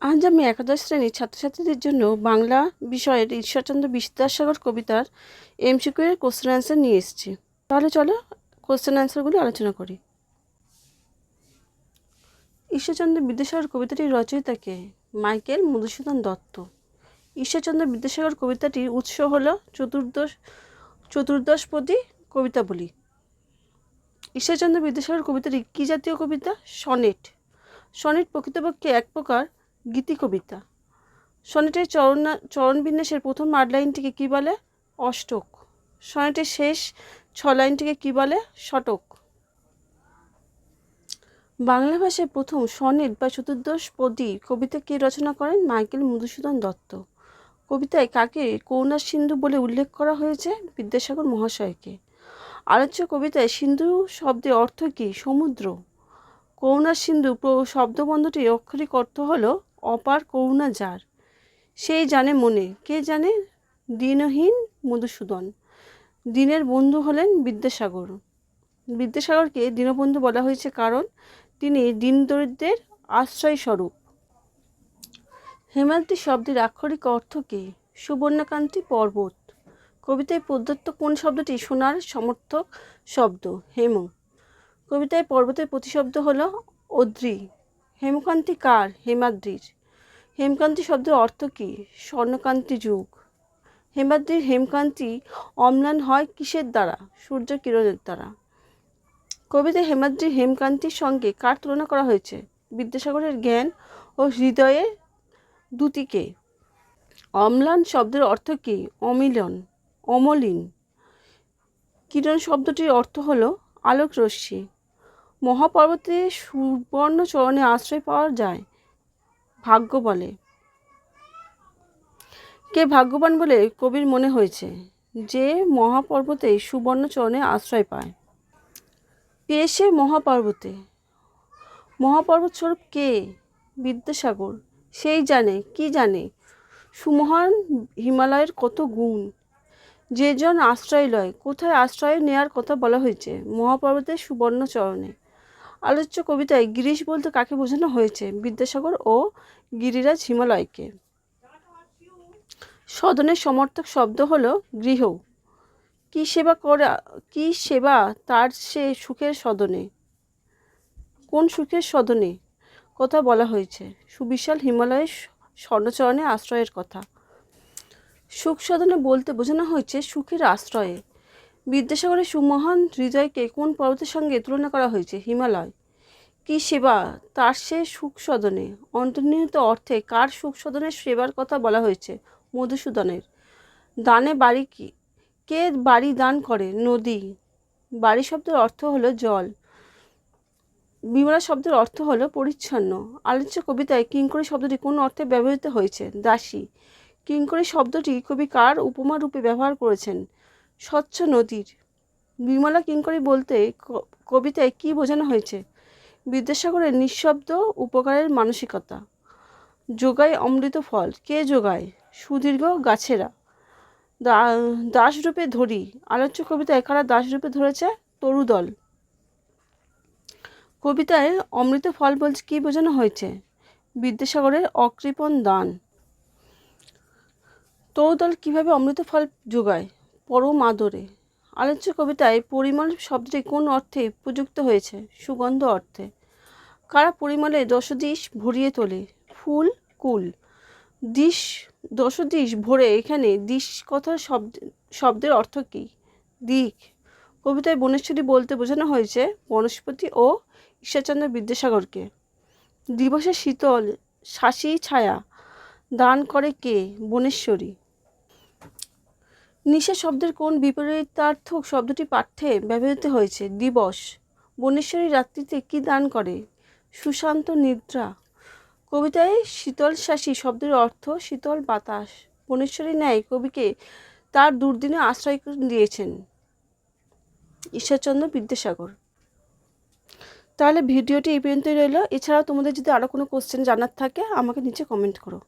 আজ আমি একাদশ শ্রেণীর ছাত্রছাত্রীদের জন্য বাংলা বিষয়ের ঈশ্বরচন্দ্র বিদ্যাসাগর কবিতার এমসিকিউ এর কোশ্চেন অ্যান্সার নিয়ে এসেছি। তাহলে চলো কোশ্চেন অ্যান্সারগুলো আলোচনা করি। ঈশ্বরচন্দ্র বিদ্যাসাগর কবিতাটির রচয়িতাকে মাইকেল মধুসূদন দত্ত। ঈশ্বরচন্দ্র বিদ্যাসাগর কবিতাটির উৎস হল চতুর্দশপদী কবিতাবলী। ঈশ্বরচন্দ্র বিদ্যাসাগর কবিতাটি কী জাতীয় কবিতা? সনেট। সনেট প্রকৃতপক্ষে এক প্রকার গীতি কবিতা। সনেটের চরণবিন্যাসের প্রথম 8 লাইনটিকে কী বলে? অষ্টক। সনেটের শেষ 6 লাইনটিকে কী বলে? শতক। বাংলা ভাষায় প্রথম সনেট বা চতুর্দশপদী কবিতা কে রচনা করেন? মাইকেল মধুসূদন দত্ত। কবিতায় কাকে করুণার সিন্ধু বলে উল্লেখ করা হয়েছে? বিদ্যাসাগর মহাশয়কে। আলোচ্য কবিতায় সিন্ধু শব্দের অর্থ কী? সমুদ্র। করুণার সিন্ধু শব্দবন্ধটির অক্ষরিক অর্থ হল অপার করুণা যার, সেই জানে মনে। কে জানে? দীনহীন মধুসূদন। দীনের বন্ধু হলেন বিদ্যাসাগর। বিদ্যাসাগরকে দীনবন্ধু বলা হয়েছে কারণ তিনি দীন দরিদ্রের আশ্রয় স্বরূপ। হেমাদ্রি শব্দের আক্ষরিক অর্থ কী? সুবর্ণকান্তি পর্বত। কবিতায় প্রদত্ত কোন শব্দটি সোনার সমর্থক শব্দ? হেম। কবিতায় পর্বতের প্রতিশব্দ হল অদ্রি। হেমকান্তি কার? হেমাদ্রির। হেমকান্তি শব্দের অর্থ কী? স্বর্ণকান্তি যুগ। হেমাদ্রির হেমকান্তি অম্লান হয় কিসের দ্বারা? সূর্য কিরণের দ্বারা। কবিতায় হেমাদ্রির হেমকান্তির সঙ্গে কার তুলনা করা হয়েছে? বিদ্যাসাগরের জ্ঞান ও হৃদয়ের দ্যুতিকে। অম্লান শব্দের অর্থ কী? অমিলন, অমলিন। কিরণ শব্দটির অর্থ হল আলোক রশ্মি। মহাপর্বতে সুবর্ণ চরণে আশ্রয় পাওয়া যায় ভাগ্য বলে। কে ভাগ্যবান বলে কবির মনে হয়েছে? যে মহাপর্বতে সুবর্ণ চরণে আশ্রয় পায়। কে সে মহাপর্বতে? মহাপর্বত স্বরূপ কে? বিদ্যাসাগর। সেই জানে। কি জানে? সুমহান হিমালয়ের কত গুণ। যে জন আশ্রয় লয়। কোথায় আশ্রয় নেয়ার কথা বলা হয়েছে? মহাপর্বতের সুবর্ণ চরণে। আলোচ্য কবিতায় গিরিশ বলতে কাকে বোঝানো হয়েছে? বিদ্যাসাগর ও গিরিরাজ হিমালয়কে। সদনের সমর্থক শব্দ হলো গৃহ। কি সেবা তার সে সুখের সদনে? কোন সুখের সদনে কথা বলা হয়েছে? সুবিশাল হিমালয়ের স্বর্ণচরণে আশ্রয়ের কথা। সুখ সদনে বলতে বোঝানো হয়েছে সুখের আশ্রয়ে। বিদ্যাসাগরের সুমহান হৃদয়কে কোন পর্বতের সঙ্গে তুলনা করা হয়েছে? হিমালয়। কি সেবা তার সে সুখ সদনে? অন্তর্নিহিত অর্থে কার সুখ সদনের সেবার কথা বলা হয়েছে? মধুসূদনের। দানে বাড়ি কি? কে বাড়ি দান করে? নদী। বাড়ি শব্দের অর্থ হলো জল। বিমলা শব্দের অর্থ হলো পরিচ্ছন্ন। আলোচ্য কবিতায় কিঙ্করী শব্দটি কোন অর্থে ব্যবহৃত হয়েছে? দাসী। কিঙ্করী শব্দটি কবি কার উপমা রূপে ব্যবহার করেছেন? স্বচ্ছ নদীর। বিমলা কিঙ্করী বলতে কবিতায় কি বোঝানো হয়েছে? বিদ্যাসাগরের নিঃশব্দ উপকারের মানসিকতা। যোগায় অমৃত ফল। কে যোগায়? সুদীর্ঘ গাছেরা। দাসরূপে ধরি। আলোচ্য কবিতায় কারা দাসরূপে ধরেছে? তরুদল। কবিতায় অমৃত ফল বলতে কি বোঝানো হয়েছে? বিদ্যাসাগরের অকৃপণ দান। তরুদল কিভাবে অমৃত ফল যোগায়? পরম আদরে। আলোচ্য কবিতায় পরিমল শব্দটি কোন অর্থে প্রযুক্ত হয়েছে? সুগন্ধ অর্থে। কারা পরিমলে দশদিশ ভরিয়ে তোলে? ফুল কুল। দশদিশ ভরে, এখানে দিশ কথা শব্দের অর্থ কী? দিক। কবিতায় বনেশ্বরী বলতে বোঝানো হয়েছে বনস্পতি ও ঈশ্বরচন্দ্র বিদ্যাসাগরকে। দিবসে শীতল শাসি ছায়া দান করে কে? বনেশ্বরী। নিশা শব্দের কোন বিপরীতার্থক শব্দটি পাঠ্যে ব্যবহৃত হয়েছে? দিবস। বনেশ্বরী রাত্রিতে কি দান করে? সুশান্ত নিদ্রা। কবিতায় শীতল শাসি শব্দের অর্থ শীতল বাতাস। বনেশ্বরী ন্যায় কবিকে তার দুর্দিনে আশ্রয় দিয়েছেন ঈশ্বরচন্দ্র বিদ্যাসাগর। তাহলে ভিডিওটি এই পর্যন্তই রইল। এছাড়াও তোমাদের যদি আরও কোনো কোশ্চেন জানার থাকে আমাকে নিচে কমেন্ট করো।